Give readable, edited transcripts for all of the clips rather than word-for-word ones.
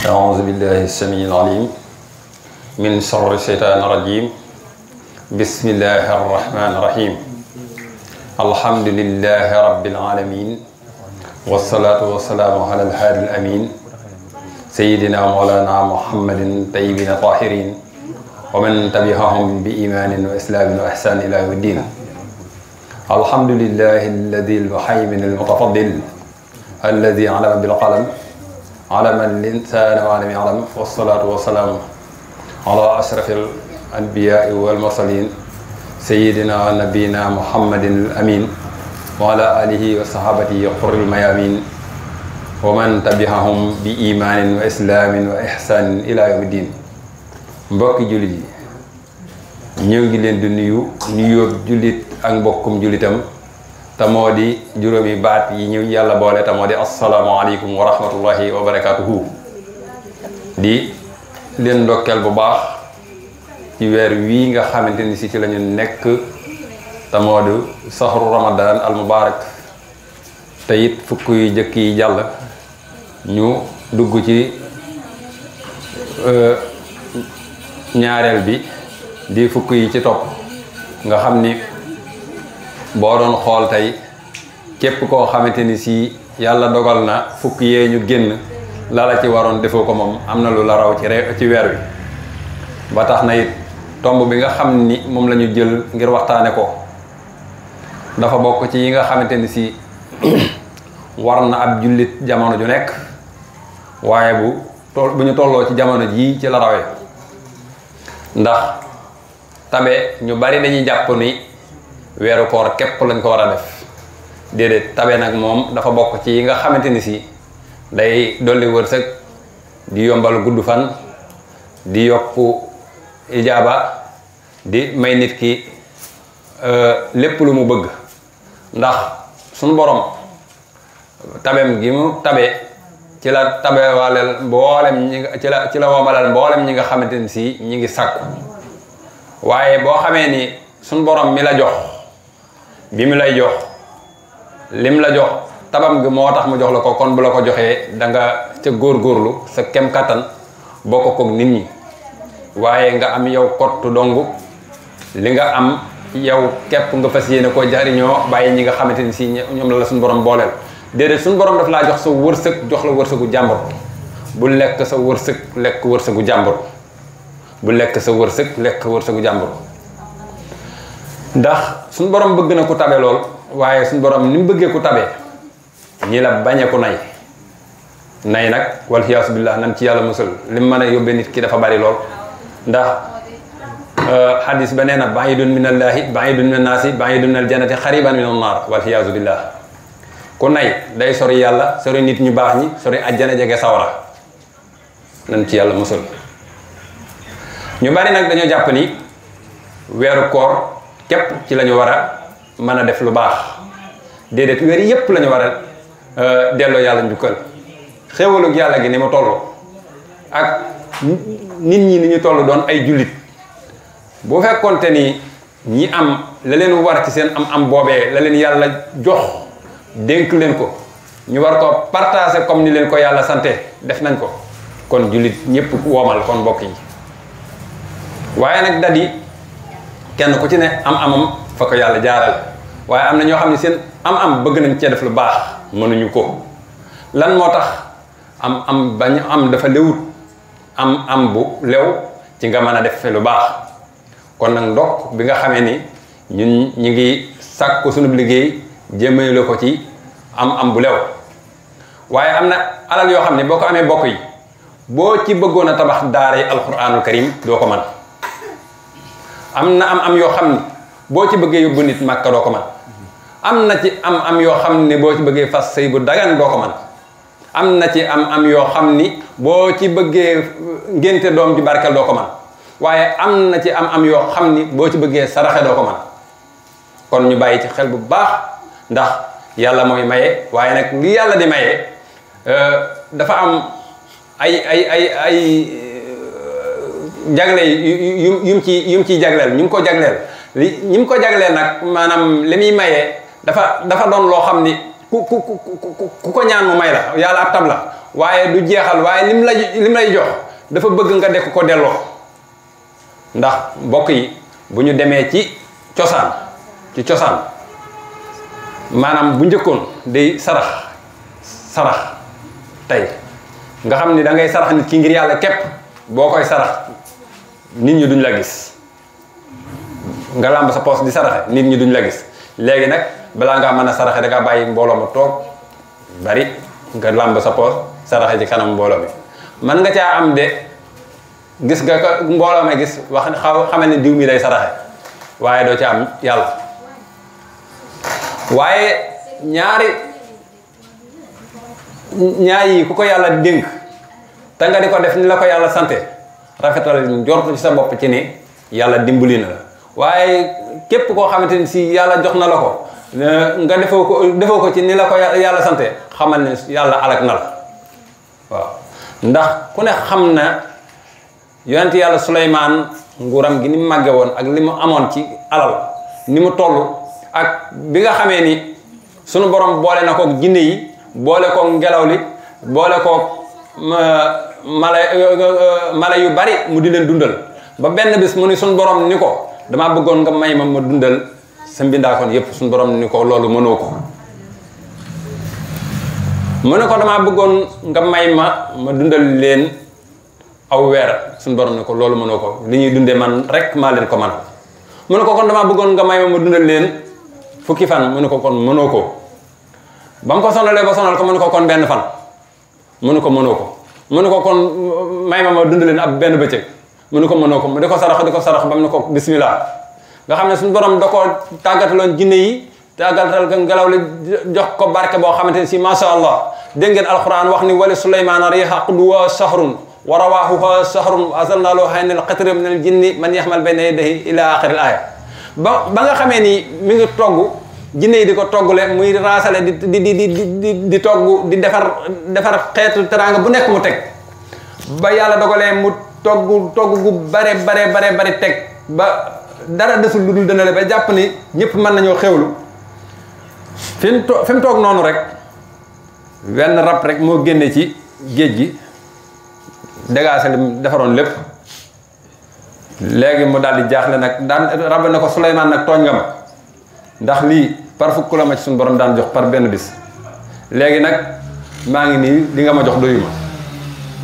أعوذ بالله السميع العليم من شر الشيطان الرجيم بسم الله الرحمن الرحيم الحمد لله رب العالمين والصلاة والسلام على الهادي الأمين سيدنا مولانا محمد طيبين الطاهرين ومن تبعهم بإيمان وإسلام وإحسان إلى يوم الدين الحمد لله الذي المهيمن المتفضل الذي علم بالقلم علم الإنسان وعلم يعلم والصلاة والسلام على أشرف الأنبياء والمرسلين سيدنا نبينا محمد الأمين وعلى آله وصحابته الغر الميامين ومن تبعهم بإيمان وإسلام وإحسان إلى يوم الدين mbokki jullit yi ñoo ngi leen di nuyoo jullit ak mbokkum jullitam te moo di juróomi baat yi ñu yàlla boole te moo di asalaamaaleykum wa rahmatullahi wa barakaatuhu di leen ndokkeel bu baax ci weer wii nga xamante ni si ci lañu nekk te moo di saxru ramadan al mubarak te it fukk yu jëkk yi jàll ñu dugg ci ñaareel bi di fukk yi ci topp nga xam ni boo doon xool tey képp koo xamante ni si yàlla dogal na fukk yee ñu génn la ci waroon defoo ko moom am na lu la raw ci weer wi ba tax na it tomb bi nga xam ni moom la ñu jël ngir waxtaane ko dafa bokk ci yi nga xamante ni si war na ab jullit jamono ju nekk waaye bu ñu tolloo ci jamono jii ci la rawee ndax tabe ñu bari dañuy jàpp ni weeru koor képp lañ ko war a def déedéet tabe nag moom dafa bokk ci yi nga xamante ni si day dolli wërsëg di yombal gudd fan di yokku ijaaba di may nit ki lépp lu mu bëgg ndax suñu borom tabeem gi mu tabe ci la tabe waleel mboolem ñi nga ci la womalal mboolem ñi nga xamante ni si ñi ngi sàkku waaye boo xamee ni suñu borom mi la jox bi mu lay jox lim la jox tabam gi moo tax mu jox la ko kon bu la ko joxee da nga ca góorgóorlu sa kem kattan bokk koog nit ñi waaye nga am yow kottu dong li nga am yow képp nga fas yéene ko jariñoo bàyyi ñi nga xamante ni si ñoom la suñu borom booleel déedéet suñu borom daf laa jox sa wërsëg jox la wërsëgu jàmbur bu lekk sa wërsëg lekk wërsëgu jàmbur bu lekk sa wërsëg lekk wërsëgu jàmbur ndax suñu borom bëgg na ku tabe lool waaye suñu borom ni mu bëggee ku tabe ñi la bañee ku nay nag wal xiyaasu billah nan ci yàlla musal li mu mën a yóbbee nit ki dafa bari lool ndax hadis ba nee na ba'idun minallaahi ba'idun minan naasi ba'idun minal jannati xariban minan naar wal xiyaasu billah ku nay day sori yàlla sori nit ñu baax ñi sori àjjana jege sawara nan ci yàlla musal ñu bari nag dañoo jàpp ni weeru koor képp ci la ñu war a mën a def lu baax déedéet weer yépp la ñu war a delloo yàlla njukkal xéewalug yàlla gi ni mu toll ak nit ñi ni ñu toll doon ay jullit bu fekkonte ni ñi am la leen war ci seen am boobee la leen yàlla jox dénk leen ko ñu war ko partager comme ni leen ko yàlla sante def nañ ko kon jullit ñépp womal kon mbokk yi waaye nag dadi kenn ku ci ne am-amam fa ko yàlla jaaral waaye am na ñoo xam ne seen am bëgg nañ cee def lu baax mënuñu ko lan moo tax am bañ am dafa lewut am bu lew ci nga mën a def lu baax kon nag ndokk bi nga xamee ni ñun ñi ngi sàkku sunu liggéey jëmale ko ci am bu lew waaye am na alal yoo xam ne boo ko amee bokk yi boo ci bëggoon a tabax daara yi alquranul karim doo ko man am na am yoo xam ni boo ci bëggee yóbbu nit màkka doo ko man am na ci am yoo xam ni boo ci bëggee fas sëy bu dagan doo ko man am na ci am yoo xam ni boo ci bëggee ngénte doom ji barkeel doo ko man waaye am na ci am yoo xam ni boo ci bëggee saraxe doo ko man kon ñu bàyyi ci xel bu baax ndax yàlla mooy maye waaye nag ngi yàlla di maye dafa am ay jagle yum ciy jagleel ñu ngi ko jagleel ñi mu ko jagleel nag maanaam li muy mayee dafa doon loo xam ni ku ko ñaan mu may la yàlla ab tab la waaye du jeexal waaye lim lay jox dafa bëgg nga dekk ko delloo ndax mbokk yi bu ñu demee ci cosaan maanaam bu njëkkoon day sarax tey nga xam ni da ngay sarax nit ki ngir yàlla képp boo koy sarax nit ñi duñ la gis nga làmb sa poos di saraxe nit ñi duñ la gis léegi nag balaa ngaa mën a saraxe da ngaa bàyyi mbooloo ma toog bari nga làmb sa poos saraxe ci kanam mbooloo mi man nga caa am de gis nga ko mbooloo ma gis wax xame ne diw mi day saraxe waaye doo ca am yàlla waaye ñaar yi ku ko yàlla dénk te nga di ko def ni la ko yàlla sante rafetal njortu ci sa bopp ci ni yàlla dimbali na la waaye képp koo xamante ni si yàlla jox na la ko nga defoo ko ci ni la ko yàlla sante xamal ne yàlla alak na la waaw ndax ku ne xam na yonent yàlla Suleymaan nguuram gi ni mu màgge woon ak li mu amoon ci alal ni mu toll ak bi nga xamee ni sunu borom boole na kook jinne yi boole kook ngelaw li boole kook mala yu bari mu di leen dundal ba benn bis mu ni sunu borom ni ko damaa bëggoon nga may ma dundal sa mbindaakoon yépp sunu borom ni ko loolu mënoo ko mu ne ko damaa bëggoon nga may ma dundal leen aw weer suñu borom ne ko loolu mënoo ko li ñuy dundee man rek maa leen ko man mu ne ko kon damaa bëggoon nga may ma dundal leen fukki fan mu ne ko kon mënoo ko ba mu ko sonalee ba sonal ko mu ne ko kon benn fan mu ne ko mënoo ko mu ne ko kon may ma dundal leen ab benn bëccëg mu ne ko mënoo ko mu di ko sarax ba mu ne ko bismillah nga xam ne suñu borom da koo tàggataloon jinne yi tàggatal ngelaw li jox ko barke boo xamante ne si macha allah dégg ngeen alquran wax ni wali Suleymaana riiha qudwa shahrun wa rawaahuha shahrun wa anzalnaa lahu aynal qitri min al jinni man yaxmal bayna yadayhi ila axiril aaya ba nga xamee ni mi ngi togg jinne yi di ko toggule muy raasale di togg di defar xeetu teraanga bu nekk mu teg ba yàlla dogalee mu togg gu bare teg ba dara desul lu dul dënale ba jàpp ni ñëpp mën nañoo xewlu fi mu toog noonu rek wenn rab rek moo génne ci géej gi dégaase li defaroon lépp léegi mu daal di jaaxle nag daan rab na ko Suleymaan nag tooñ nga ma ndax lii par fukk la ma ci suñu borom daan jox par benn bis léegi nag maa ngi nii li nga ma jox doyu ma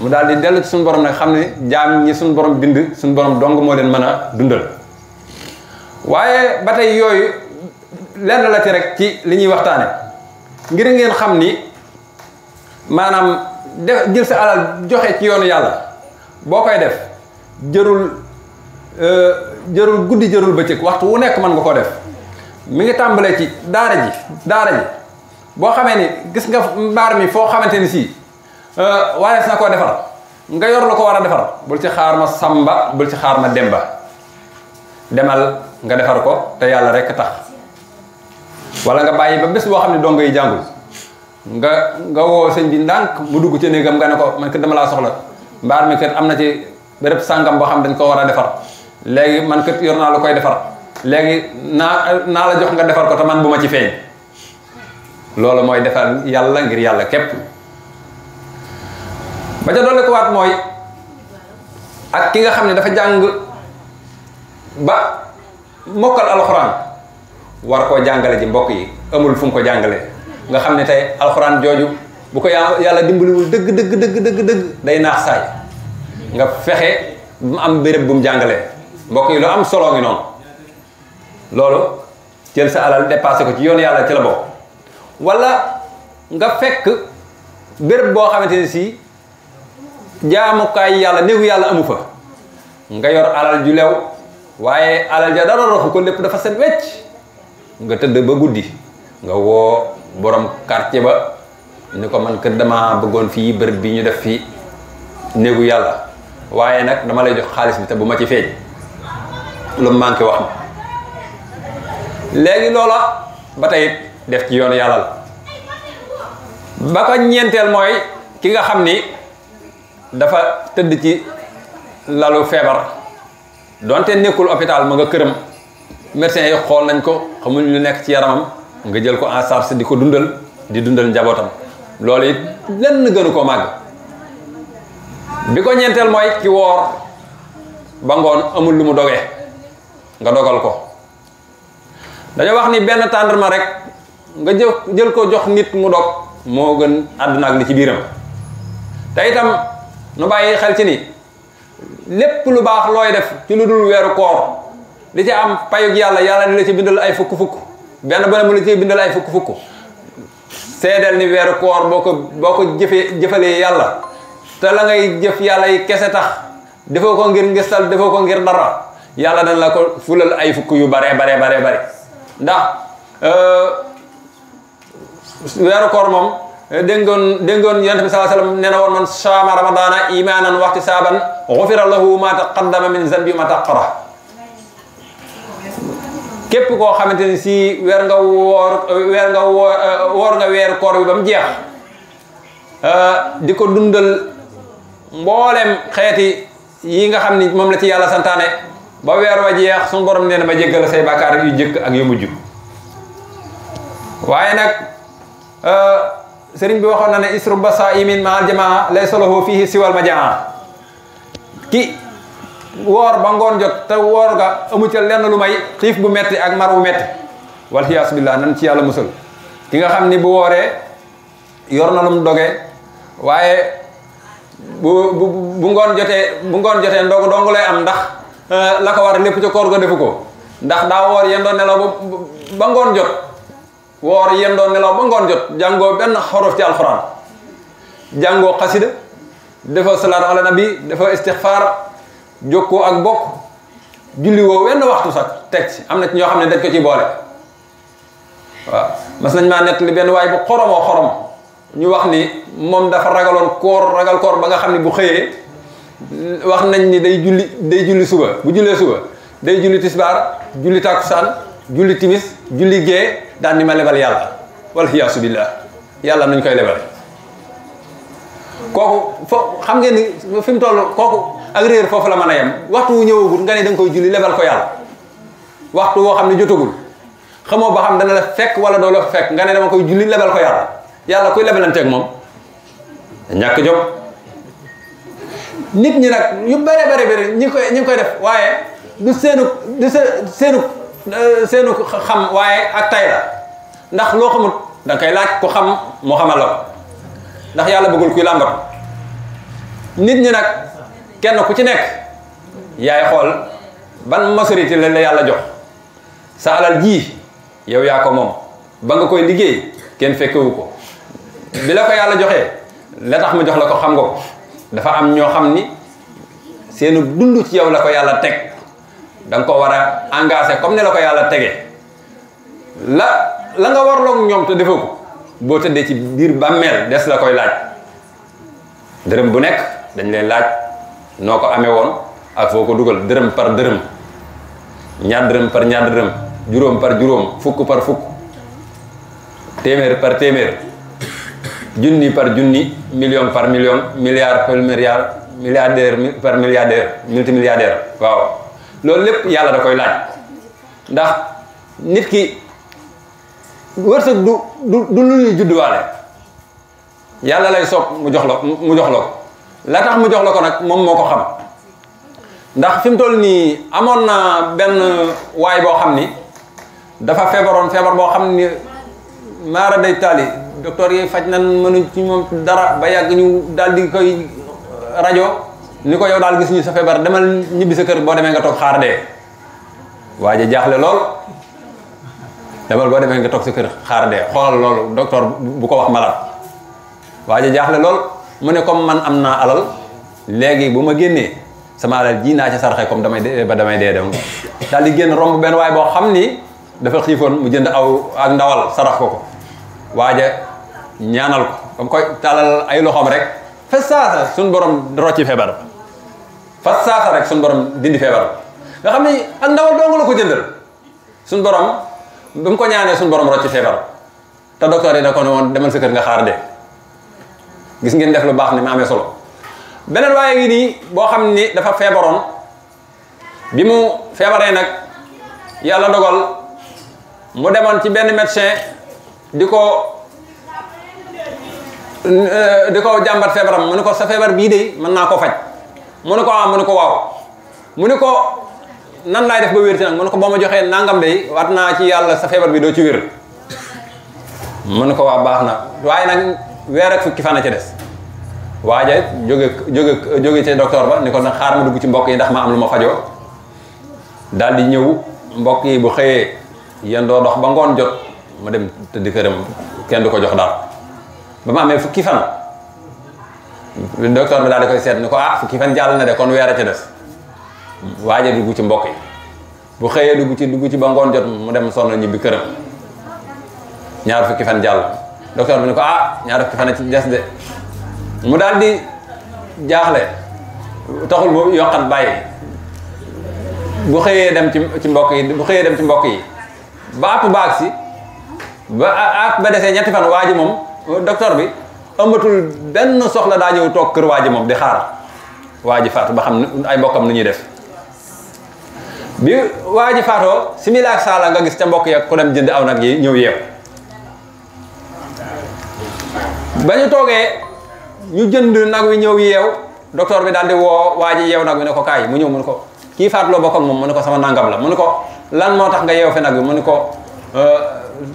mu daal di dellu ci suñu borom nag xam ne jaam ñi suñu borom bind suñu borom dong moo leen mën a dundal waaye ba tey yooyu lenn la ci rek ci li ñuy waxtaane ngir ngeen xam ni maanaam jël sa alal joxe ci yoonu yàlla boo koy def jërul guddi jërul bëccëg waxtu wu nekk mën nga koo def mi ngi tàmbalee ci daara ji boo xamee ni gis nga mbaar mi foo xamante ni sii warees na koo defar nga yor lu ko war a defar bul ci xaar ma samba bul ci xaar ma demba demal nga defar ko te yàlla rek tax wala nga bàyyi ba bés boo xam ne dongo yi jàngul nga woo sëñ bi ndànk mu dugg ci néegam nga ne ko man kat dama laa soxla mbaar mi kat am na ci béréb sàngam boo xam dañ ko war a defar léegi man kat yor naa lu koy defar léegi naa la jox nga defar ko te man bu ma ci feeñ loolu mooy defar yàlla ngir yàlla képp ba ca dolli ko waat mooy ak ki nga xam ne dafa jàng ba mokkal alxuraan war koo jàngale ji mbokk yi amul fu mu ko jàngale nga xam ne tey alxuraan jooju bu ko yàlla dimbaliwul dëgg day naax saay nga fexe mu am béréb bu mu jàngalee mbokk yi lu am solo ngi noonu loolu jël sa alal dépassé ko ci yoonu yàlla ci la bokk wala nga fekk béréb boo xamante ni si jaamukaay yàlla néegu yàlla amu fa nga yor alal ju lew waaye alal ja dara roxu ko lépp dafa set wecc nga tëdd ba guddi nga woo borom quartier ba ni ko man kër dama bëggoon fii bërëb bi ñu def fii néegu yàlla waaye nag dama lay jox xaalis bi te bu ma ci feeñ lu manqué wax ma léegi loola ba tey def ci yoonu yàlla la ba ko ñeenteel mooy ki nga xam ni dafa tëdd ci lalu feebar donte nekkul hôpital ma nga këram médecin yi xool nañ ko xamuñ lu nekk ci yaramam nga jël ko en charge di ko dundal di dundal njabootam loolu it lenn gënu ko màgg. bi ko ñeenteel mooy ki woor ba ngoon amul lu mu dogee nga dogal ko. dañoo wax ni benn tàndarma rek nga jël ko jox nit mu dog moo gën àdduna ak li ci biiram. te itam nu bàyyi xel ci ni lépp lu baax looy def ci lu dul weeru koor li ci am payug yàlla yàlla ni la ci bindal ay fukk-fukk benn bu ne mu la ci bindal ay fukk-fukk. seedeel ni weeru koor boo ko jëfalee yàlla te la ngay jëf yàlla yi kese tax defoo ko ngir ngistal defoo ko ngir dara yàlla dana la ko fulal ay fukk yu bare ndax weeru koor moom déggoon yonent bi sallallahu alayhi wasallam nee na woon man saama ramadana imanan waxti saaban xufira lahu ma taqaddama min zanbi ma taqara. képp koo xamante ni si woor nga weeru koor bi ba mu jeex di ko dundal mboolem xeeti yi nga xam ni moom la ci yàlla santaane ba weer wa jeex suñu borom nee na ma jéggal say bàkkaar yu jëkk ak yu mujj. waaye nag sëriñ bi waxoon na ne isru basaimin maal jamaa laysa lahu fihi siwal majaa. ki woor ba ngoon jot te woor ga amu ca lenn lu may xiif bu metti ak mar bu metti wal xiyaas billah nan ci yàlla musal. ki nga xam ni bu wooree yor na lu mu doge waaye bu ngoon jotee ndogu dong lay am ndax la ko war lépp ca koor ga defu ko ndax daa woor yéen doon nelaw ba ngoon jot woor yéen doon nelaw ba ngoon jot jàngoo benn xorof ci alxuraan jàngoo xasida dafa salaatu ala nabi dafa istixfaar jokkoo ak bokk julli woo wenn waxtu sax teg ci am na ci ñoo xam ne dañ ko ci boole. waaw mas nañ maa nett li benn waay bu xorom ñu wax ni moom dafa ragal koor ba nga xam ne bu xëyee wax nañ ni day julli suba bu jullee suba day julli tisbaar julli takkusaan julli timis julli gee daan ni ma lebal yàlla wal xiyaasu billah yàlla nañ koy lebal. kooku xam ngeen ni fi mu toll kooku ak réer foofu la mën a yem waxtu wu ñëwagul nga ne da nga koy julli lebal ko yàlla waxtu woo xam ne jotagul xamoo ba xam dana la fekk wala doo la fekk nga ne dama koy julli lebal ko yàlla kuy lebalanteeg moom ñàkk jom. nit ñi nag yu bare ñi ngi koy def waaye du seenu xam waaye ak tay la ndax loo xamut da nga koy laaj ku xam moo xamal la ko ndax yàlla bëggul kuy làmbatu. nit ñi nag kenn ku ci nekk yaay xool ban majorité la yàlla jox sa alal ji yow yaa ko moom ba nga koy liggéey kenn fekkewu ko bi la ko yàlla joxee la tax mu jox la ko xam nga ko dafa am ñoo xam ni seenu dund ci yow la ko yàlla teg da nga ko war a engagé comme ne la ko yàlla tegee la nga warloog ñoom te defoo ko boo tëddee ci biir bàmmeel des la koy laaj dërëm bu nekk dañ lay laaj noo ko amee woon ak foo ko dugal dërëm par dërëm ñaar dërëm par ñaar dërëm juróom par juróom fukk par fukk téeméer par téeméer junni par junni million par million milliard par milliard milliardaire par milliardaire multimilliardaire waaw loolu lépp yàlla da koy laaj ndax nit ki wërsëg du lu ñuy judduwaale yàlla lay sopp mu jox la ko la tax mu jox la ko nag moom moo ko xam ndax fi mu toll nii amoon na benn waay boo xam ni dafa feebar boo xam ni maara day taali docteur yi faj nan mënuñ ci moom dara ba yàgg ñu daal di koy rajo ni ko yow daal gis ñu sa feebar demal ñibbi sa kër boo demee nga toog xaar dee waa ji jaaxle lool demal boo demee nga toog sa kër xaar dee xoolal loolu docteur bu ko wax malade waa ji jaaxle lool mu ne comme man am naa alal léegi bu ma génnee sama alal ji naa ci saraxe comme damay dee dem daal di génn romb benn waay boo xam ni dafa xiifoon mu jënd ak ndawal sarax ko waaja ñaanal ko comme koy talal ay loxoom rek fa saasa suñ borom rocci feebar fa saasa rek suñ borom dindi feebar nga xam ni ak ndawal dong la ko jëndal suñ borom ba mu ko ñaanee suñ borom rocci feebar te docteur yi da ko ne woon demal sa kër nga xaar de gis ngeen def lu baax ni ma amee solo. beneen waaye ngi nii boo xam ni dafa feebaroon bi mu feebaree nag yàlla dogal mu demoon ci benn médecin di ko di ko jàmbat feebaram mu ne ko sa feebar bii de mën naa ko faj mu ne ko mu ne ko waaw mu ne ko nan laay def ba wér ci nag mu ne ko boo ma joxee nangam de waat naa ci yàlla sa feebar bi doo ci wér mu ne ko waa baax na waaye nag weer ak fukki fan a ci des waaja jóge ci docteur ba ni ko nag xaar ma dugg ci mbokk yi ndax ma am lu ma fajoo daal di ñëw mbokk yi bu xëyee yéen doo dox ba ngoon jot ma dem tëdd këram kenn du ko jox daal ba ma amee fukki fan docteur bi daal di koy seet ni ko fukki fan jàll na de kon weer a ci des waaja dugg ci mbokk yi bu xëyee dugg ci ba ngoon jot mu dem sonn ñibbi këram ñaar fukki fan jàll docteur bi ni ko ñaar fukki fan a ci des de mu daal di jaaxle taxul mu yokkat bàyyi bu xëyee dem ci mbokk yi ba àpp baag si ba desee ñetti fan waa ji moom docteur bi ëmbatul benn soxla daa ñëw toog kër waa ji moom di xaar waa ji faatu ba xam ay mbokkam nu ñuy def bi waa ji faatoo simila ak saala nga gis ca mbokk yi ku dem jënd aw nag yi ñëw yeew ba ñu toogee ñu jënd nag wi ñëw yeew docteur bi daal di woo waa ji yeew nag wi ne ko kaay mu ñëw mu ne ko kii faatu loo bokk ak moom mu ne ko sama nangam la mu ne ko lan moo tax nga yeew fi nag wi mu ne ko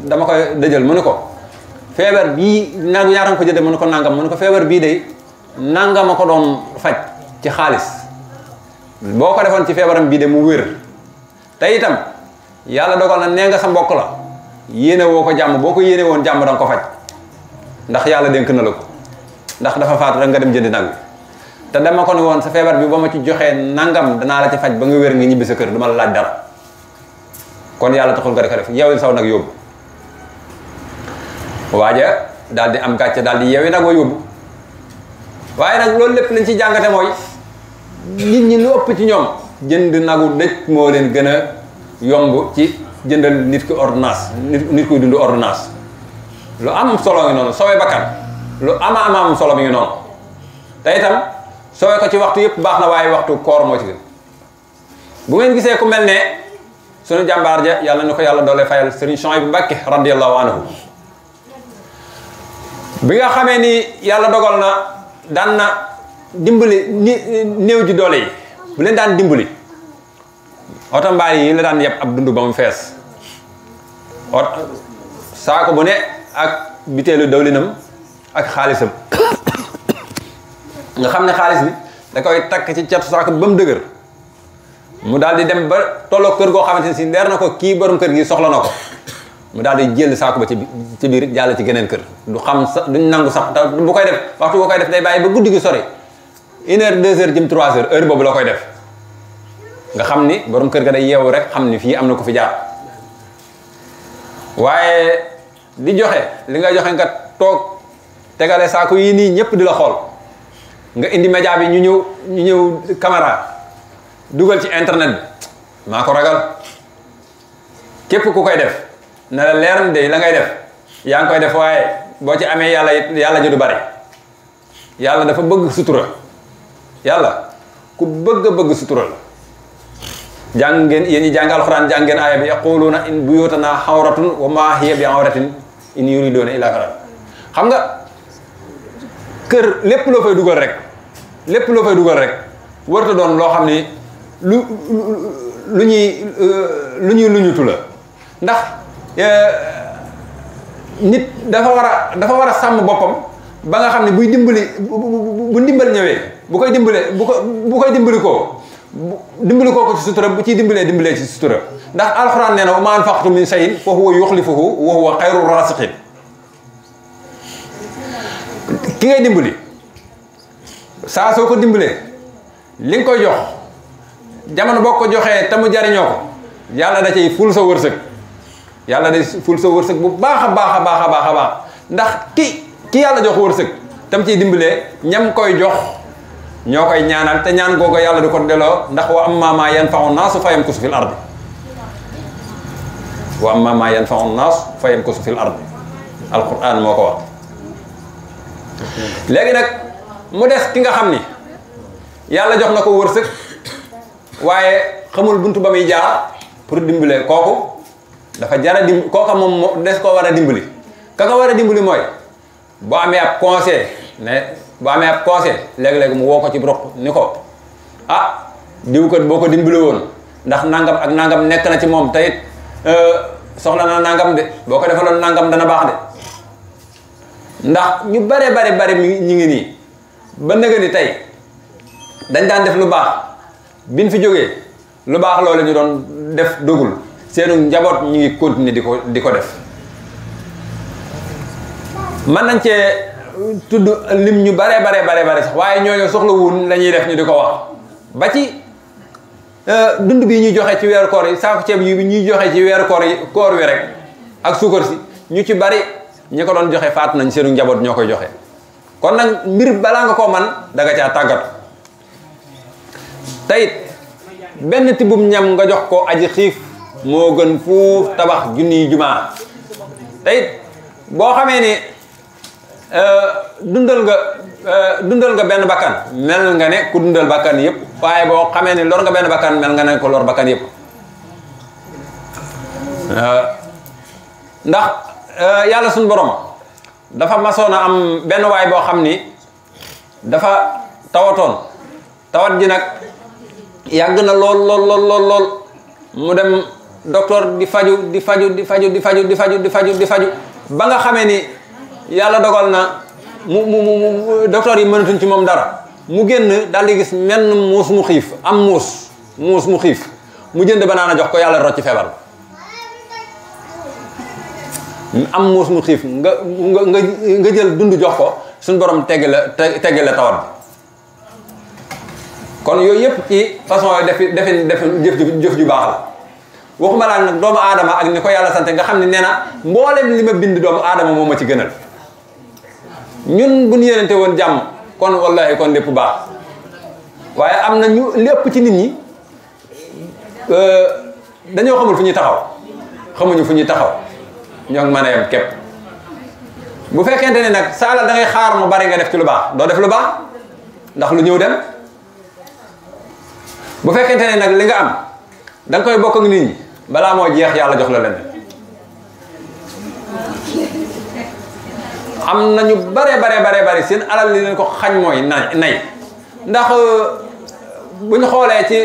dama koy dëjël mu ne ko feebar bii nag wi ñaata nga ko jënde mu ne ko nangam mu ne ko feebar bii de nangama ko doon faj ci xaalis boo ko defoon ci feebaram bii de mu wér te itam yàlla dogal na nee nga sa mbokk la yéene woo ko jàmm boo ko yéene woon jàmm danga ko faj ndax yàlla dénk na la ko ndax dafa faatu rek nga dem jëndi nag wi te dama ko ne woon sa feebar bi ba ma ci joxee nangam danaa la ci faj ba nga wér nga ñibbi sa kër duma la laaj dara kon yàlla taxul nga di ko def yeewil saw nag yóbbu waaja daal di am gàcce daal di yeewi nag wa yóbbu waaye nag loolu lépp lañ ci jàngate mooy nit ñi lu ëpp ci ñoom jënd nagu dëj moo leen gën a yomb ci jëndal nit ki ordonnance nit kuy dund ordonnance lu am solo ngi noonu soowee bakkan lu am solo mi ngi noonu te itam soowee ko ci waxtu yëpp baax na waaye waxtu koor moo ci gën bu ngeen gisee ku mel ne sunu jàmbaar ja yàlla na ko yàlla doole fayal Serigne Souhaïbou Mbacké radiyallahu anhu bi nga xamee ni yàlla dogal na daan na dimbali néew ji doole yi bu leen daan dimbali oto mbaar yi la daan yeb ab dund ba mu fees saako bu ne ak biteelu dawlinam ak xaalisam nga xam ne xaalis bi da koy takk ci catu saako ba mu dëgër mu daal di dem ba tolloo kër goo xamante ne si leer na ko kii borom kër gi soxla na ko mu daal di jël saako ba ci biir jàll ci geneen kër du xam sax duñ nangu sax te bu koy def waxtu boo koy def day bàyyi ba guddi gi sori 1 heure 2 heures jëm 3 heures heure boobu la koy def nga xam ni borom kër ga day yeewu rek xam ni fii am na ko fi jaar waaye di joxe li nga joxe nga toog tegale saako yi nii ñëpp di la xool nga indi média bi ñu ñëw caméra dugal ci internet bi maa ko ragal képp ku koy def na la leer na de la ngay def yaa ngi koy def waaye boo ci amee yàlla ji du bari yàlla dafa bëgg sutura yàlla ku bëgg sutura la jàng ngeen yéen ñi jàng alxuraan jàng ngeen aaya bi yaquluuna in buyuutanaa xawratun wa maa hiya bi awratin in yuriduuna illaa firaaran xam nga kër lépp loo fay dugal rek warta doon loo xam ni lu ñuy luñutu la ndax nit dafa war a sàmm boppam ba nga xam ne buy dimbali bu ndimbal ñëwee bu koy dimbali ko ci sutura bu ciy dimbalee ci sutura ndax alxuraan nee na wa maa anfaqtum min shay'in fa huwa yuxlifuhu wa huwa xayru raasiqiin ki ngay dimbali saa soo ko dimbalee li nga koy jox jamono boo ko joxee te mu jariñoo ko yàlla da cay ful sa wërsëg bu baax a baax ndax ki yàlla jox wërsëg tam ciy dimbalee ñam koy jox ñoo koy ñaanal te ñaan googu yàlla du ko delloo ndax wa ammaa maa yanfa'u naasu fa yamkusu fil ardi alquran moo ko wax léegi nag mu des ki nga xam ni yàlla jox na ko wërsëg waaye xamul buntu ba muy jaar pour dimbale kooku dafa jara kooka moom des koo war a dimbali ka ko war a dimbali mooy boo amee ab conseil ne boo amee ab conseil léeg-léeg mu woo ko ci roq ni ko ah diw ko boo ko dimbali woon ndax nangam ak nangam nekk na ci moom te it soxla na nangam de boo ko defaloon nangam dana baax de ndax ñu bare bari ñu ngi nii ba nëga ni tey dañ daan def lu baax biñ fi jógee lu baax loolu ñu doon def dogul seenu njaboot ñu ngi continuer di ko def mën nañ cee tudd lim ñu bare sax waaye ñooñu soxla wun la ñuy def ñu di ko wax ba ci dund bi ñuy joxe ci weeru koor yi saako ceeb yi ñuy joxe ci weeru koor wi rek ak suukar si ñu ci bari ñi ko doon joxe faatu nañ seenu njaboot ñoo koy joxe kon nag mbir balaa nga koo man da nga caa tàggatu tayit benn tibbum ñam nga jox ko aji xiif moo gën fuuf tabax junniy jumaa tayit boo xamee ni dundal nga benn bakkan mel nga ne ku dundal bakkan yëpp waaye boo xamee ni lor nga benn bakkan mel nga ne ko lor bakkan yëpp ndax yàlla suñu borom dafa masoon a am benn waay boo xam ni dafa tawatoon tawat ji nag yàgg na lool mu dem docteur di faju ba nga xamee ni yàlla dogal na mu docteur yi mënatuñ ci moom dara mu génn daal di gis menn muus mu xiif am muus mu xiif mu jënd banaana jox ko yàlla rocc feebar am muus mu xiif nga jël dund jox ko suñ borom tegg la tawat bi kon yooyu yëpp ci façon def jëf ju baax la waxuma laa nag doomu aadama ak ni ko yàlla sante nga xam ne nee na mboolem li ma bind doomu aadama moo ma ci gënal ñun bu ñu yéenante woon jàmm kon wallahi kon lépp baax waaye am na ñu lépp ci nit ñi dañoo xamul fu ñuy taxaw xamuñu fu ñuy taxaw ñoo ngi mën a yem képp bu fekkente ne nag saala da ngay xaar mu bari nga def ci lu baax doo def lu baax ndax lu ñëw dem bu fekkente ne nag li nga am da nga koy bokk ak nit ñi balaa moo jeex yàlla jox la leneen am na ñu bare seen alal li leen ko xañ mooy nay ndax bu ñu xoolee ci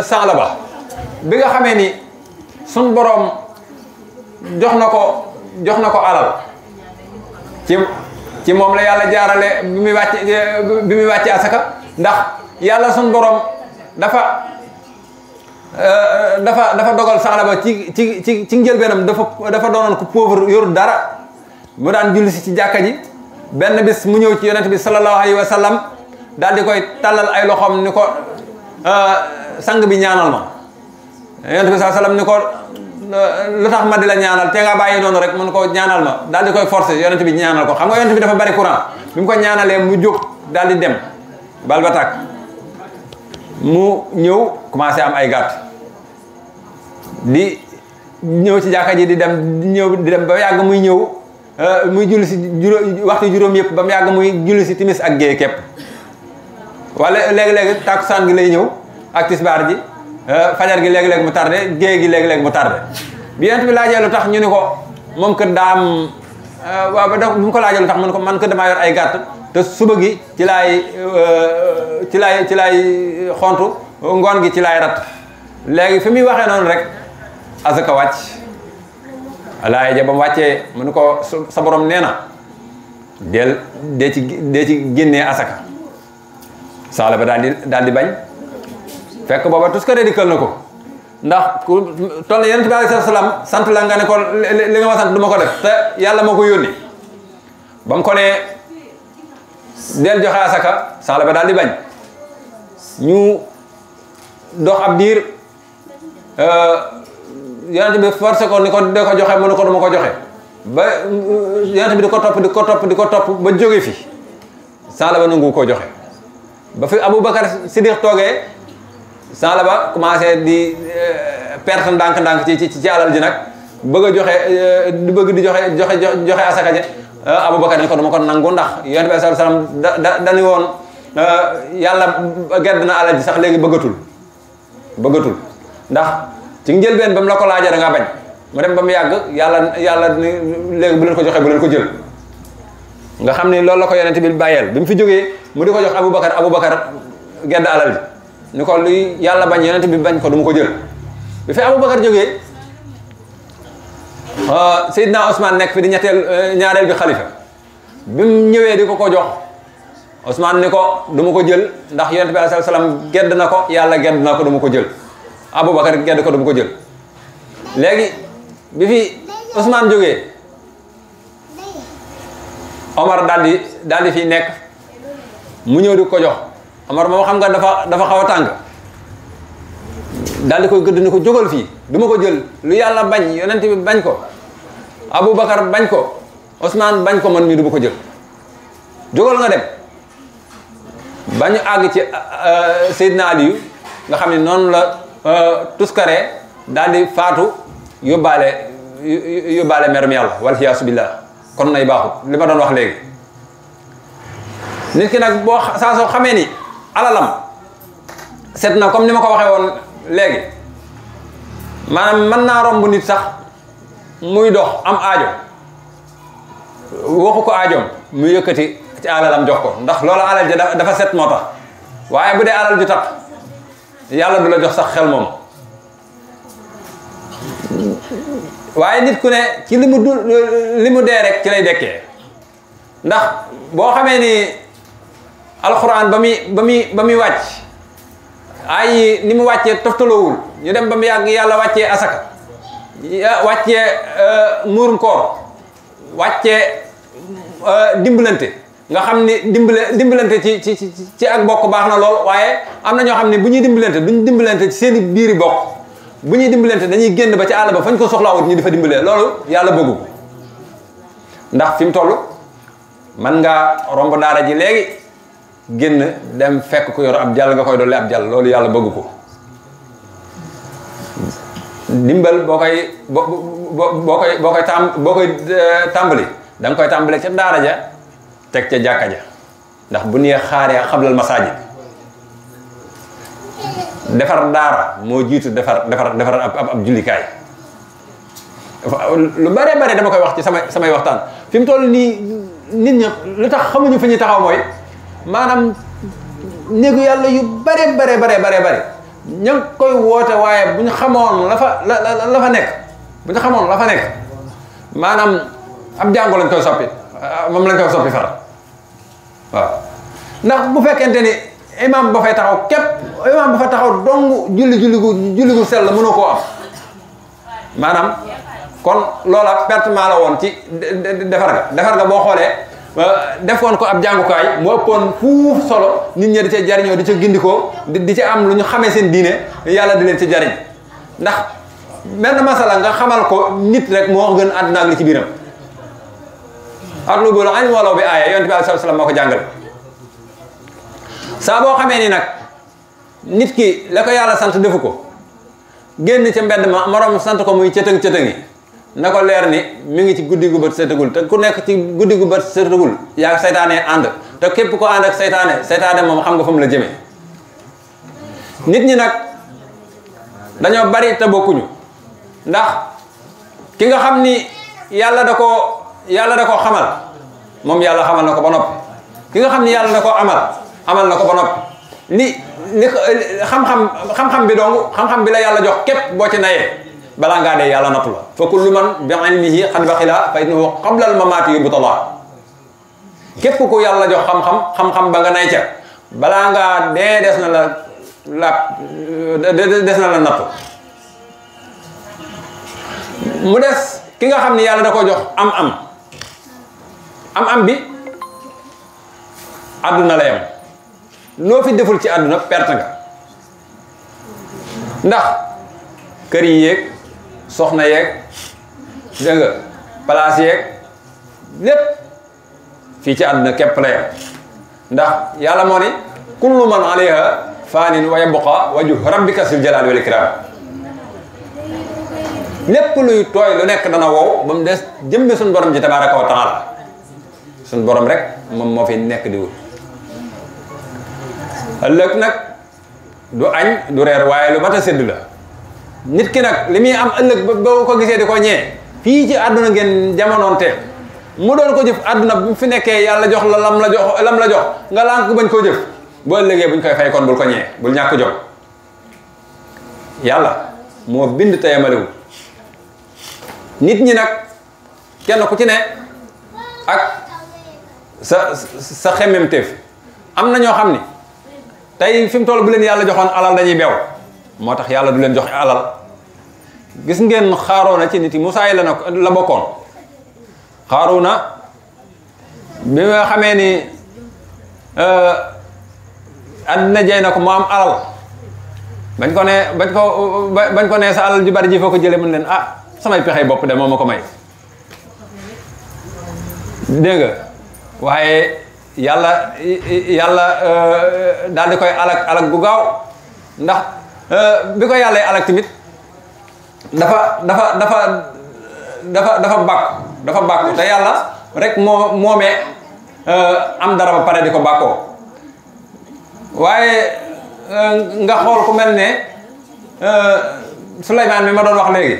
Sa'laba ba bi nga xamee ni suñ boroom jox na ko alal ci moom la yàlla jaarale bi muy wàcce asaka ndax yàlla suñ boroom dafa dogal Sa'laba ci njëlbeenam dafa doonoon ko pauvre yoru dara mu daan julli si ci jàkka ji benn bis mu ñëw ci yonent bi sallallahu alayhi wa sallam daal di koy tàllal ay loxoom ni ko sang bi ñaanal ma yonent bi sallallahu alayhi wa sallam ni ko lu tax ma di la ñaanal te nga bàyyi noonu rek mun ko ñaanal ma daal di koy forcer yonent bi ñaanal ko xam nga yonent bi dafa bari courant bi mu ko ñaanalee mu jóg daal di dem bal ba tàkk mu ñëw commencé am ay gàtt di ñëw ci jàkka ji di dem ba yàgg muy ñëw muy julli si waxtu juróom yëpp ba mu yàgg muy julli si timis ak géey képp wala léegi-léegi tàkkusaan gi lay ñëw ak tisbaar ji fajar gi léegi-léegi mu tardé géey gi léegi-léegi mu tardé bi yent bi laajee lu tax ñu ni ko moom kër daa am waaw ba bu mu ko laajee lu tax mu ne ko man kër damaa yor ay gàtt te suba gi ci laay xontu ngoon gi ci laay rat léegi fi muy waxee noonu rek asaka wàcc alaay ja ba mu wàccee mu ne ko sa borom nee na dee ci génnee asaka Sa'laba daal di bañ fekk booba tuskare dikkal na ko ndax ku toll na yonent bi alayhi salaam sant la nga ne ko li nga ma sant du ma ko def te yàlla moo ko yónni ba mu ko nee del joxe asaka Sa'laba daal di bañ ñu dox ab diir yonent bi forcé ko ni ko de ko joxe mu ne ko duma ko joxe ba yonent bi di ko topp ba jóge fi Sa'laba nangu koo joxe ba fi Aboubacar Siddiq toogee Sa'laba commencé di perte ndànk-ndànk ci alal ji nag bëgg a joxe di joxe asaka ja Aboubacar ni ko dama ko nangu ndax yonent bi sallallahu alayhi wasallam dañu woon yàlla gedd na alal ji sax léegi bëggatul ndax ci njëlbeen ba mu la ko laajee da ngaa bañ mu dem ba mu yàgg yàlla ni léegi bu leen ko joxee bu leen ko jël nga xam ne loolu la ko yonent bi bàyyeel bi mu fi jógee mu di ko jox Aboubacar gedd alal bi ni ko luy yàlla bañ yonent bi bañ ko du ma ko jël bi fi Aboubacar jógee Seydina Ousmane nekk fi di ñaareel bi xalifa bi mu ñëwee di ko jox Ousmane ni ko du ma ko jël ndax yonent bi alayhi salaam gedd na ko yàlla gedd na ko du ma ko jël Aboubacar gedd ko du ma ko jël léegi bi fi Ousmane jógee Omar daal di fi nekk mu ñëw di ko jox Omar moom xam nga dafa xaw a tàng daal di koy gëdd ni ko jógal fii du ma ko jël lu yàlla bañ yonent bi bañ ko Aboubacar bañ ko Ousmane bañ ko man mii du ma ko jël jógal nga dem ba ñu àgg ci Seydina Aliyu nga xam ne noonu la tuskare daal di faatu yóbbaale merum yàlla wal xiyaasu billah kon nay baaxut li ma doon wax léegi nit ki nag boo saa soo xamee ni alalam set na comme ni ma ko waxee woon léegi maanaam mën naa romb nit sax muy dox am aajo waxu ko aajoom mu yëkkati ci alalam jox ko ndax loolu alal ji dafa set moo tax waaye bu dee alal ju tax yàlla du la jox sax xel moom waaye nit ku ne ci li mu dee rek ci lay dekkee ndax boo xamee ni alxuraan ba muy wàcc ay ni mu wàccee toftaloowul ñu dem ba mu yàgg yàlla wàccee asaka wàccee muurum koor wàccee dimbalante nga xam ni dimbalante ci ak bokk baax na lool waaye am na ñoo xam ne bu ñuy dimbalante duñ dimbalante ci seeni biiri bokk bu ñuy dimbalante dañuy génn ba ci àll ba fañ ko soxlaawut ñu di fa dimbalee loolu yàlla bëggu ko ndax fi mu toll man ngaa romb daara ji léegi génn dem fekk ko yor ab jàll nga koy dolli ab jàll loolu yàlla bëggu ko dimbal boo koy tàmbali da nga koy tàmbale ca daara ja teg ca jàkka ja ndax bu nee xaaree xablal masaajid defar daara moo jiitu defar ab jullikaay lu bare bare dama koy wax ci samay waxtaan fi mu toll nii nit ñi lu tax xamuñu fi ñuy taxaw mooy maanaam néegu yàlla yu bare ña ngi koy woote waaye bu ñu xamoon la fa nekk bu ñu xamoon la fa nekk maanaam ab jàngo lañ koy soppi moom lañ koy soppi far waaw ndax bu fekkente ni imam ba fay taxaw képp imam ba fa taxaw dong julli gu sell mënoo koo am maanaam kon loola pertement la woon ci defar ga boo xoolee defoon ko ab jàngukaay mu ëppoon fuuf solo nit ñi di ca jariñoo di ca gindikoo di ca am lu ñu xamee seen diine yàlla di leen ci jariñ ndax benn masala nga xamal ko nit rek moo gën àddina ak li ci biiram atlubul ilma walaw bi aaya yonent bi sallallahu alayhi wasallam moo ko jàngal saa boo xamee ni nag nit ki la ko yàlla sant defu ko génn ca mbedd ma moroom sant ko muy cëtëng-cëtëngi na ko leer ni mi ngi ci guddi gu bët setagul te ku nekk ci guddi gu bët setagul yaa saytaane ànd te képp ko ànd ak saytaane moom xam nga fa mu la jëmee nit ñi nag dañoo bari te bokkuñu ndax ki nga xam ni yàlla da koo xamal moom yàlla xamal na ko ba noppi ki nga xam ni yàlla da koo amal na ko ba noppi li xam-xam bi dong xam-xam bi la yàlla jox képp boo ci nayee balaa ngaa dee yàlla nattu la fa kullu man bi ilmihi xad baxila fa innahu qabla al mamaati yubtala képp ku yàlla jox xam-xam ba nga nay ca balaa ngaa dee des na la nattu mu des ki nga xam ni yàlla da ko jox am bi àdduna la yam loo fi deful ci àdduna perte nga ndax kër yi yeeg soxna yeeg dégg nga place yeeg lépp fii ci àdduna képp la yam ndax yàlla moo ni kullu man alayha faanin wa yabqa wajhu rabbika sil jalaali wal ikram lépp luy tooy lu nekk dana wow ba mu des jëmmi suñu borom ji tabaraka wa taala suñu borom rek moom moo fi nekk di wut ëllëg nag du añ du reer waaye lu mat a sédd la nit ki nag li muy am ëllëg boo ko gisee di ko ñee fii ci àdduna ngeen jamonoonte mu doon ko jëf àdduna bu fi nekkee yàlla jox la lam la jox nga lànk bañ koo jëf boo ëllëgee buñ koy fay kon bul ko ñee bul ñàkk jom. yàlla moo bind te yemalewul nit ñi nag kenn ku ci ne ak sa xemmemteef am na ñoo xam ni tey fi mu toll bu leen yàlla joxoon alal dañuy beew moo tax yàlla du leen joxe alal. gis ngeen Xaaruuna ci nit yi Musaa yi la bokkoon Xaaruuna bi nga xamee ni àddina jey na ko mu am alal bañ ko ne sa alal ju bari ji foo ko jëlee mën leen ah samay pexey bopp de moo ma ko may dégg nga waaye yàlla daal di koy alak bu gaaw ndax bi ko yàlla alak tamit dafa bàkku te yàlla rek moomee am dara ba pare di ko bàkkoo waaye nga xool ku mel ne Suleymaan mi ma doon wax léegi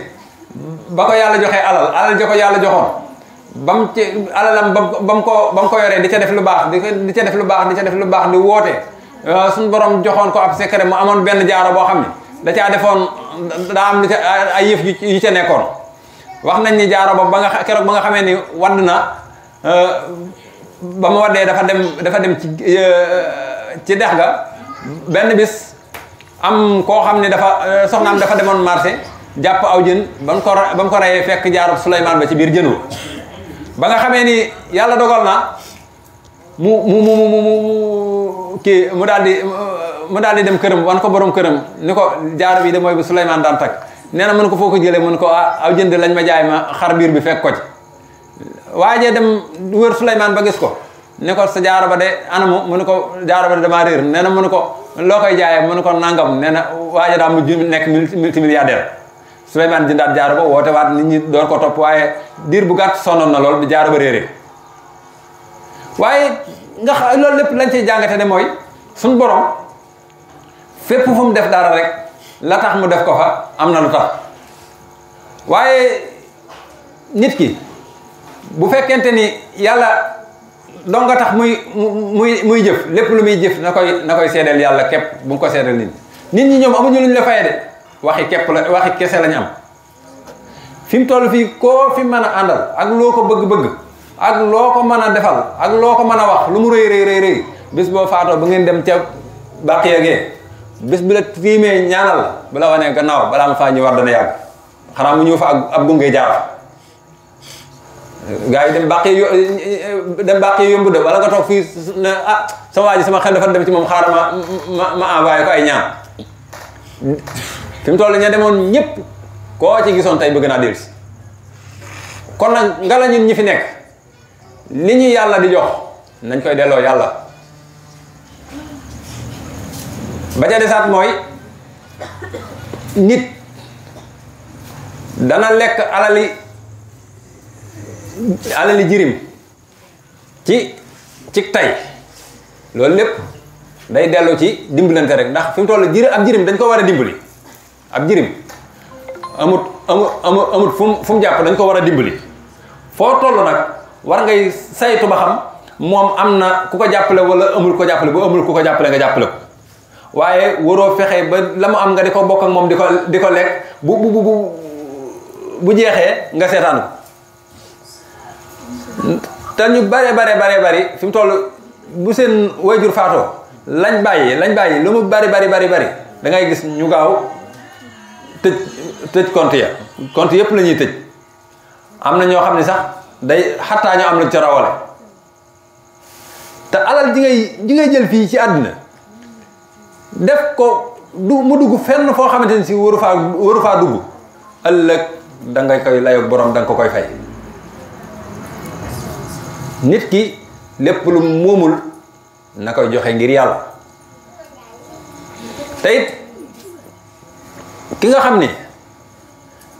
ba ko yàlla joxee alal ja ko yàlla joxoon bam ci alalam ba mu ko yoree di ca def lu baax di ca def lu baax di woote suñu borom joxoon ko ab secret mu amoon benn jaaro boo xam ne da caa defoon daa am ay yëf yu ca nekkoon wax nañ ni jaaro ba keroog ba nga xamee ni wadd na ba mu waddee dafa dem ci dex ga benn bis am koo xam ne soxnaam dafa demoon marché jàpp aw jën ba mu ko reyee fekk jaaro Suleymaan ba ci biir jën ba nga xamee ni yàlla dogal na mu daal di dem këram wan ko borom këram ni ko jaaro bi de mooy bu Suleymaan daan takk nee na mën ko foo ko jëlee mën ko aw jënd lañ ma jaay ma xar biir bi fekk ko ci waajee dem wër Suleymaan ba gis ko ne ko sa jaaro ba de anamu mu ne ko jaaro ba de damaa réer nee na mu ne ko loo koy jaayee mu ne ko nangam nee na waaje daa mujj nekk multimilliardaire Suleymaan jëndaat jaaro ba woote waat nit ñi door ko topp waaye diir bu gàtt sonnoon na lool bi jaaro ba réeree waaye loolu lépp lañ ciy jàngate ne mooy suñ borom fépp fu mu def dara rek la tax mu def ko fa am na lu tax waaye nit ki bu fekkente ni yàlla doo nga tax muy jëf lépp lu muy jëf na koy seedeel yàlla képp bu mu ko seedeel nit ñi ñoom amuñu luñ la faye de waxi kese lañu am fi mu toll fii koo fi mën a àndal ak loo ko bëgg-bëgg ak loo ko mën a defal ak loo ko mën a wax lu mu rëy bis boo faatoo ba ngeen dem ca bàqiya gee bis bi la tiimee ñaanal la bu la wanee gannaaw balaa ma faa ñu war dana yàgg xanaa mu ñëw fa ak ab gunge jaar gaa yi dem bàqiya yomb de wala nga toog fii ne ah sama waa ji sama xel dafa dem ci moom xaaral ma envoyé ko ay ñaan fi mu toll ña demoon ñëpp koo ci gisoon tey bëgg naa dellusi kon nag nga la ñun ñi fi nekk li ñu yàlla di jox nañ koy delloo yàlla ba ca desaat mooy nit dana lekk alali jirim ci tay loolu lépp day dellu ci dimbalante rek ndax fi mu toll ab jirim dañ ko war a dimbali ab jirim amut fu mu jàpp dañ ko war a dimbali foo toll nag war ngay saytu ba xam moom am na ku ko jàppale wala amul ko jàppale bu amul ku ko jàppale nga jàppale ko waaye waroo fexe ba la mu am nga di ko bokk ak moom di ko lekk bu jeexee nga seetaan ko te ñu bari fi mu toll bu seen wayjur faatoo lañ bàyyi lu mu bari da ngay gis ñu gaaw tëj compte yëpp la ñuy tëj am na ñoo xam ne sax day xattaa ñoo am lu ca rawale te alal ji ngay jël fii ci àddina def ko mu dugg fenn foo xamante ni si waru faa dugg ëllëg da nga koy layoog borom da nga ko koy fay nit ki lépp lu moomul na koy joxe ngir yàlla te it ki nga xam ni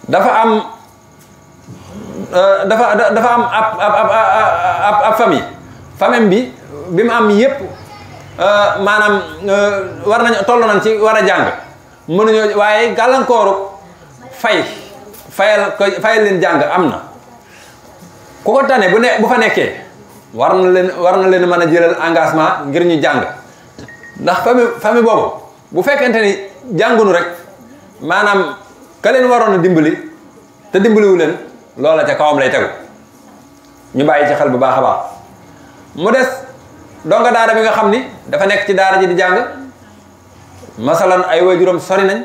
dafa am ab famille bi mu am yépp maanaam war nañ toll nañ ci war a jàng mënuñoo waaye gàllankooru fayal leen jàng am na ku ko tane bu fa nekkee war na leen mën a jëlal engagement ngir ñu jàng ndax famille boobu bu fekkente ni jàngunu rek maanaam ka leen waroon a dimbali te dimbaliwu leen loola ca kawam lay tegu ñu bàyyi ci xel bu baax a baax mu des donga daara bi nga xam ni dafa nekk ci daara ji di jàng masalan ay waajuram sori nañ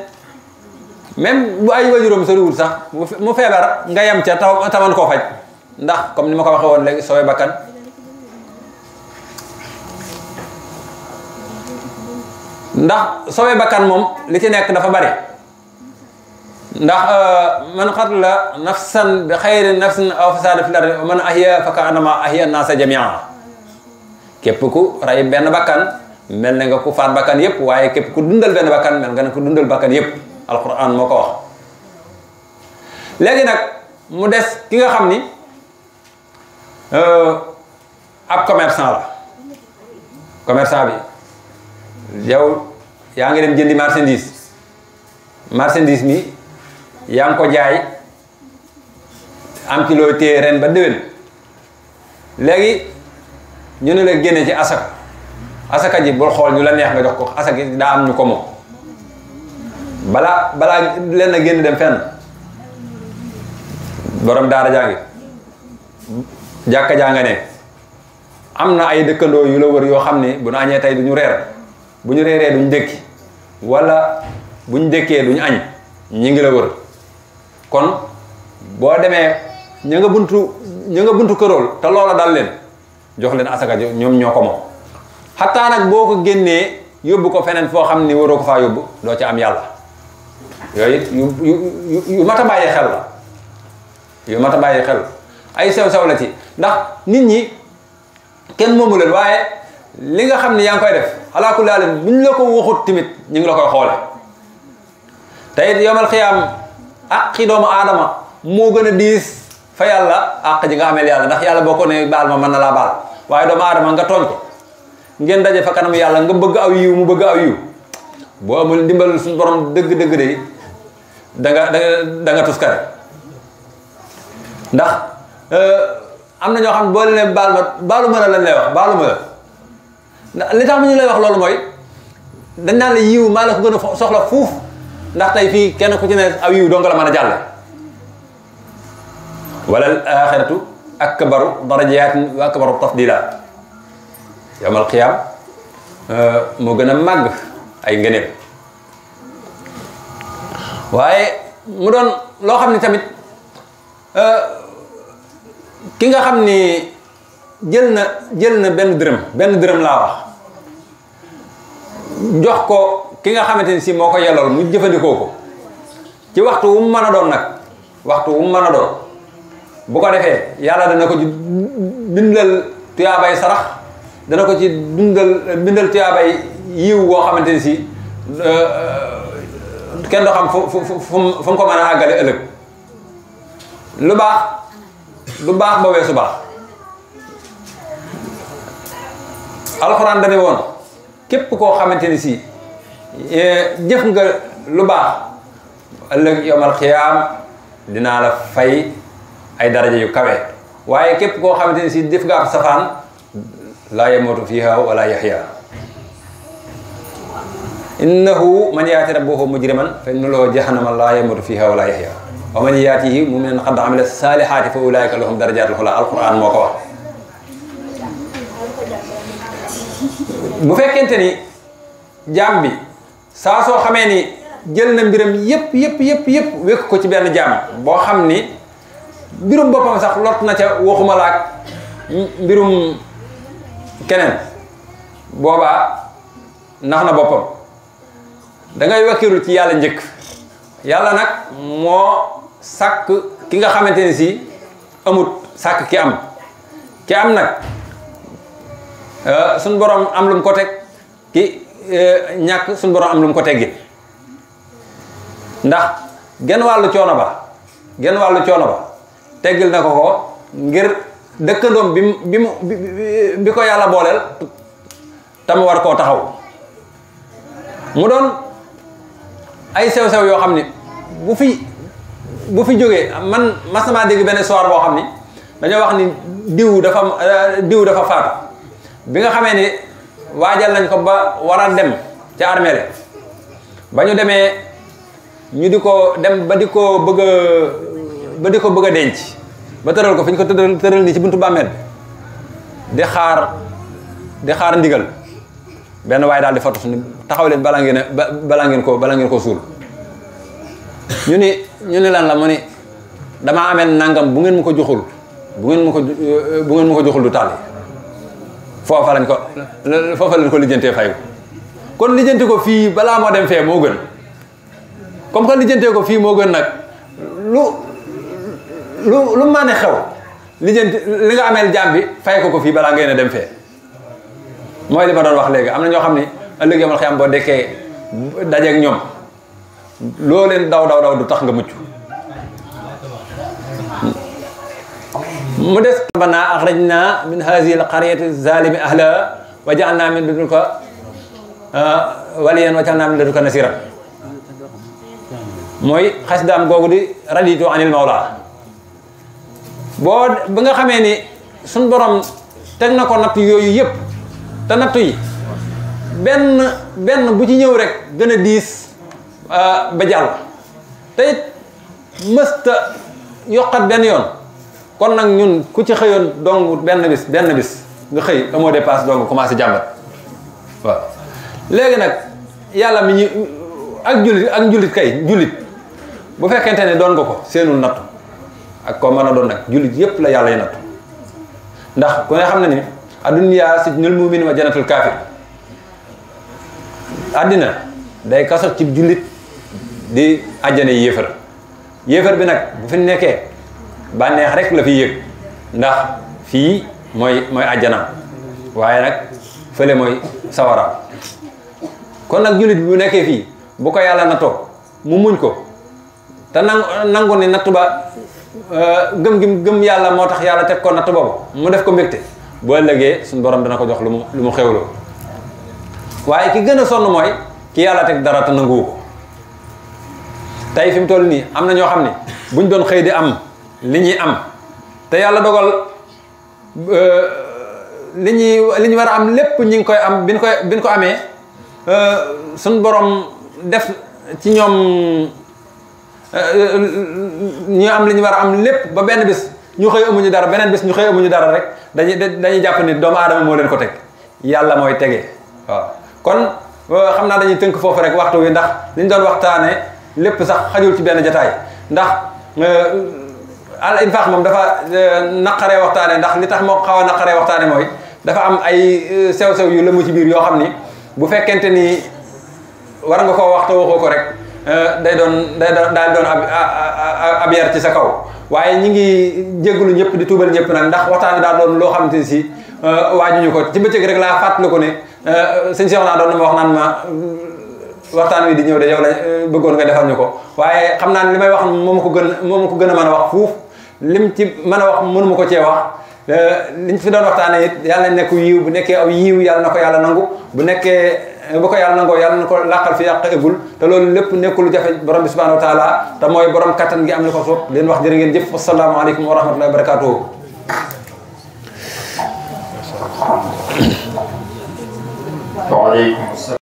même bu ay waajuram soriwul sax mu feebar nga yem ca taman koo faj ndax comme ni ma ko waxee woon léegi sooy bakkan ndax sooy bakkan moom li ci nekk dafa bari ndax man qatala nafsan bi xayri nafsin aw fasaada fil ardi man ahya fa ka'annama ahya an-naasa jamii'an képp ku rey benn bakkan mel ne nga ku faat bakkan yépp waaye képp ku dundal benn bakkan mel nga ne ku dundal bakkan yépp alquran moo ko wax léegi nag mu des ki nga xam ni ab commerçant la commerçant bi yow yaa ngi dem jëndi marchandise mi yaa ngi ko jaay am ci loo téye ren ba déwén léegi ñu ne la génne ci asaka ji bul xool ñu la neex nga jox ko asaka ji daa am ñu ko moom balaa leen a génn dem fenn borom daara jaa ngi jàkka jaa nga ne am na ay dëkkandoo yu la wër yoo xam ne bu ñu añee tey duñu reer bu ñu reeree duñu dékki wala bu ñu dékkee duñu añ ñi ngi la wër kon boo demee ña nga buntu kërool te loola dal leen jox leen asaka ñoom ñoo ko moom xataa nag boo ko génnee yóbbu ko feneen foo xam ni waroo ko faa yóbbu doo ci am yàlla yooyu yu mat a bàyyi xel la yu mat a bàyyi xel ay sew-sew la ci ndax nit ñi kenn moomu leen waaye li nga xam ni yaa ngi koy def alaa kulli haal buñ la ko waxut tamit ñu ngi la koy xoole te it yomal xiyaam àqi doomu aadama moo gën a diis fa yàlla àq ji nga ameel yàlla ndax yàlla boo ko ne baal ma mën na laa baal waaye doomu aadama nga tooñ ko ngeen daje fa kanam yàlla nga bëgg aw yiw mu bëgg aw yiw boo amul ndimbal suñu borom dëgg-dëgg de da nga tuskare ndax am na ñoo xam ne boo leen baalu ma la lañ lay wax baalu ma la li tax mu ñu lay wax loolu mooy dañ naan la yiw maa la ko gën a soxla fuuf ndax tey fii kenn ku ci ne aw yiw doo nga la mën a jàlle wala al axiratu akbaru darajaatin wa akbaru tafdila yawmal qiyaam moo gën a màgg ay ngëneel waaye mu doon loo xam ne tamit ki nga xam ni jël na benn dërëm laa wax jox ko ki nga xamante ni si moo ko yellool mu jëfandikoo ko ci waxtu wu mu mën a doon nag waxtu wu mu mën a doon bu ko defee yàlla dana ko ci bindal tuyaabay sarax dana ko ci bindal tuyaabay yiw boo xamante ni si kenn doo xam fu mu ko mën a àggale ëllëg lu baax du baax ba weesu baax alxuraan dane woon képp koo xamante ni si jëf nga lu baax ëllëg yawmal xiyaam dinaa la fay ay daraja yu kawe waaye képp koo xamante ni si def nga ab safaan laa yamuutu fiiha wala yaxya innahu man yaati rabbahu mujriman fa inna lahu jahannama laa yamuutu fiiha wala yaxya wa man yaatihi mu'minan qad amila saalihaati fa ulaa'ika lahum darajaatul ulaa alquran moo ko wax bu fekkente ni jaam bi saa soo xamee ni jël na mbiram yépp wékk ko ci benn jaam boo xam ni mbirum boppam sax lot na ca waxuma laak mbirum keneen boobaa nax na boppam dangay wakkiru ci yàlla njëkk yàlla nag moo sàkk ki nga xamante ni si amut sàkk ki am nag suñ borom am lu mu ko teg ki ñàkk suñ borom am lu mu ko teggi ndax genn wàllu coono ba teggil na ko ngir dëkkandoom bi ko yàlla booleel tam war koo taxaw mu doon ay sew-sew yoo xam ni bu fi jógee man mas na maa dégg benn soir boo xam ni dañoo wax ni diw dafa faatu bi nga xamee ni waajal nañ ko ba war a dem ca armée ba ñu demee ñu di ko dem ba di ko bëgg a denc ba tëral ko fi ñu ko tëral nii ci buntu bàmmeel di xaar ndigal benn waaye daal di fatu ni taxaw leen balaa ngeen ko suul ñu ni lan la mu ni damaa amee nangam bu ngeen ma ko joxul du tàlli foofa lañ ko lijjantee fay kon lijjanti ko fii balaa moo dem fee moo gën comme que lijjantee ko fii moo gën nag lu mën a xew lijjanti li nga ameel jaam bi fay ko fii balaa ngeen a dem fee mooy li ma doon wax léegi am na ñoo xam ni ëllëg yomal xiyam boo dekkee dajeeg ñoom loo leen daw du tax nga mucc mu des rabbana akhrajna min hazihi alqaryati zalimi ahla wa ja'alna min ladunka waliyan wa ja'alna min ladunka nasiran mooy xasdaam googu di raditu anil mawla ba nga xamee ni suñ borom teg na ko natt yooyu yëpp te nattu yi benn bu ci ñëw rek gën a diis ba jàll te it mësta yokkat benn yoon kon nag ñun ku ci xëyoon dong benn bis nga xëy amoo dépasse dong commencé jàmbat waaw léegi nag yàlla mi ñu ak njullit kay njullit bu fekkente ne doon nga ko seenul nattu ak koo mën a doon nag jullit yépp la yàlla y nattu ndax ku ne xam na ni adduniyaa sijnul mu'min wa jannatul kaafir àddina day kaso ci jullit di àjjana yéefar bi nag bu fi nekkee bànneex rek la fi yëg ndax fii mooy àjjanaam waaye nag fële mooy sawaraam kon nag jullit bu nekkee fii bu ko yàlla nattoo mu muñ ko te nangu ni natt ba gëm yàlla moo tax yàlla teg ko natt boobu mu def ko mbégte boo ëllëgee suñu borom dana ko jox lu mu xewloo waaye ki gën a sonn mooy ki yàlla teg dara te nanguwu ko tey fi mu toll nii am na ñoo xam ne buñ doon xëy di am li ñuy am te yàlla dogal li ñu war a am lépp ñi ngi koy am bi ñu ko amee suñ borom def ci ñoom ñu am li ñu war a am lépp ba benn bis ñu xëy amuñu dara beneen bis ñu xëy amuñu dara rek dañuy jàpp ni doomu aadama moo leen ko teg yàlla mooy tegee waaw kon xam naa dañuy tënk foofu rek waxtu wi ndax li ñu doon waxtaane lépp sax xajul ci benn jataay ndax al infaq moom dafa naqaree waxtaane ndax li tax moo xaw a naqaree waxtaane mooy dafa am ay sew-sew yu lëmu ci biir yoo xam ni bu fekkente ni war nga koo waxta waxoo ko rek daal doon ab yar ci sa kaw waaye ñi ngi jégalu ñëpp di tuubal ñëpp nag ndax waxtaan bi daal doon loo xamante ni si waajuñu ko ci bëccëg rek laa fàttaliku ne sëñ Cheikh naa doon na ma wax naan ma waxtaan wi di ñëw de yow la bëggoon nga defal ñu ko waaye xam naa ne li may wax moo ma ko gën a mën a wax fuuf lim ci mën a wax mënuma ko cee wax liñ fi doon waxtaanee it yàlla nekk yiw bu nekkee aw yiw yàlla na ko yàlla nangu bu ko yàlla nangoo yàlla na ko làqal fi yàq eggul te loolu lépp nekkul lu jafe borom bi subhanahu wa taala te mooy borom kattan gi am na ko soob leen wax jërë ngeen jëf asalaamaaleykum wa rahmatullahi wa barakatuhu waaleykum salaam